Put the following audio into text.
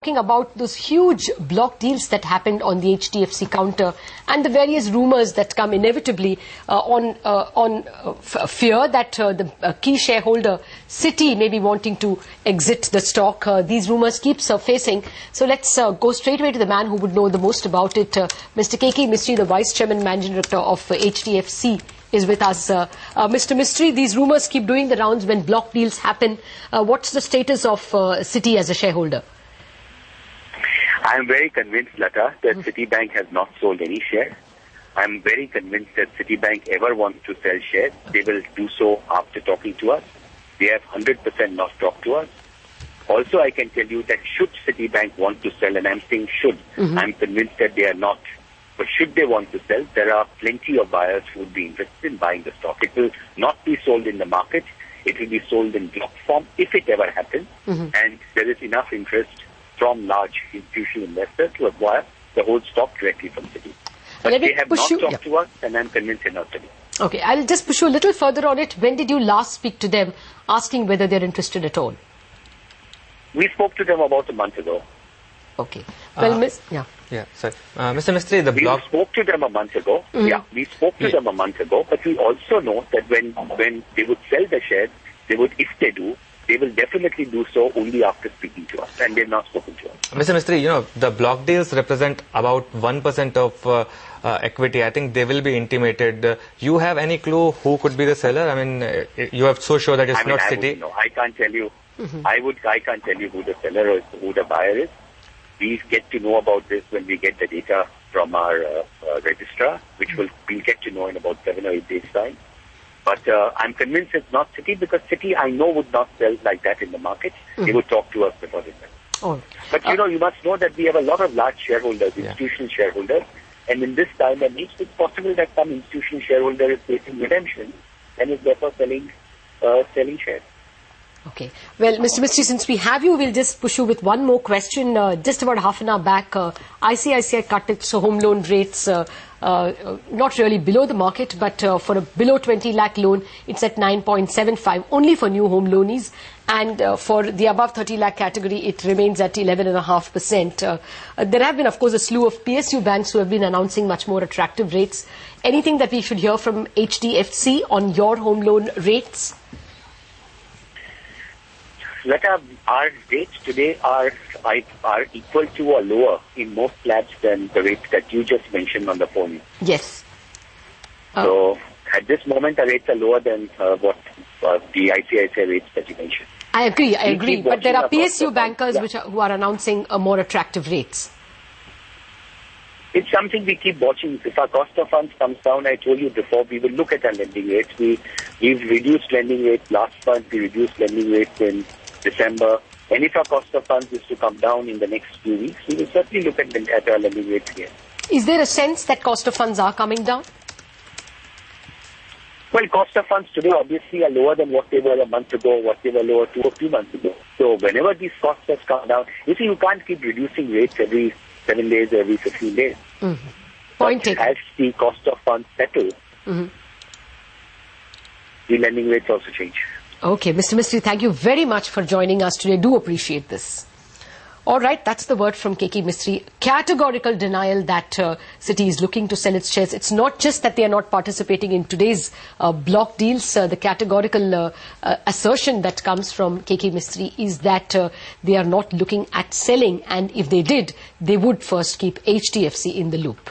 talking about those huge block deals that happened on the HDFC counter and the various rumors that come inevitably on fear that the key shareholder Citi may be wanting to exit the stock. These rumors keep surfacing. So let's go straight away to the man who would know the most about it. Mr. Keki Mistry, the Vice Chairman Managing Director of HDFC, is with us. Mr. Mistry, these rumors keep doing the rounds when block deals happen. What's the status of Citi as a shareholder? I am very convinced, Lata, that Citibank has not sold any shares. I am very convinced that Citibank ever wants to sell shares. They will do so after talking to us. They have 100% not talked to us. Also, I can tell you that should Citibank want to sell, and I'm saying should, I'm convinced that they are not. But should they want to sell, there are plenty of buyers who would be interested in buying the stock. It will not be sold in the market. It will be sold in block form if it ever happens. And there is enough interest from large institutional investors to acquire the whole stock directly from Citi. But they have not talked to us, and I'm convinced they're not selling. Okay, I'll just push you a little further on it. When did you last speak to them, asking whether they're interested at all? We spoke to them about a month ago. Okay. Well, Sorry. Mr. Mistry, the block... We spoke to them a month ago. We spoke to them a month ago, but we also know that when they would sell the shares, they would, if they do, they will definitely do so only after speaking to us, and they've not spoken to us. Mr. Mistry, the block deals represent about 1% of equity. I think they will be intimated. You have any clue who could be the seller? I mean, you are so sure that it's not Citi. No, I can't tell you. I can't tell you who the seller or who the buyer is. We get to know about this when we get the data from our registrar, which we'll get to know in about 7 or 8 days' time. But I'm convinced it's not Citi, because Citi, I know, would not sell like that in the market. They would talk to us before they sell. But you must know that we have a lot of large shareholders, institutional shareholders, and in this time and age, it's possible that some institutional shareholder is facing redemption and is therefore selling shares. Okay. Well, Mr. Mistry, since we have you, we'll just push you with one more question. Just about half an hour back, ICICI cut its home loan rates, not really below the market, but for a below 20 lakh loan, it's at 9.75, only for new home loanees. And for the above 30 lakh category, it remains at 11.5%. There have been, of course, a slew of PSU banks who have been announcing much more attractive rates. Anything that we should hear from HDFC on your home loan rates? Our rates today are equal to or lower in most labs than the rates that you just mentioned on the phone. Yes. So at this moment, the rates are lower than what the ICICI rates that you mentioned. I agree. But there are PSU bankers who are announcing more attractive rates. It's something we keep watching. If our cost of funds comes down, I told you before, we will look at our lending rates. We've reduced lending rates last month. We reduced lending rates in December. And if our cost of funds is to come down in the next few weeks, we will certainly look at our lending rates again. Is there a sense that cost of funds are coming down? Well, cost of funds today obviously are lower than what they were a month ago, what they were lower to a few months ago. So whenever these costs have come down, you see, you can't keep reducing rates every 7 days or every 15 days. Point taken. As the cost of funds settle, the lending rates also change. Okay, Mr. Mistry, thank you very much for joining us today. Do appreciate this. All right, that's the word from Keki Mistry. Categorical denial that Citi is looking to sell its shares. It's not just that they are not participating in today's block deals. The categorical assertion that comes from Keki Mistry is that they are not looking at selling, and if they did, they would first keep HDFC in the loop.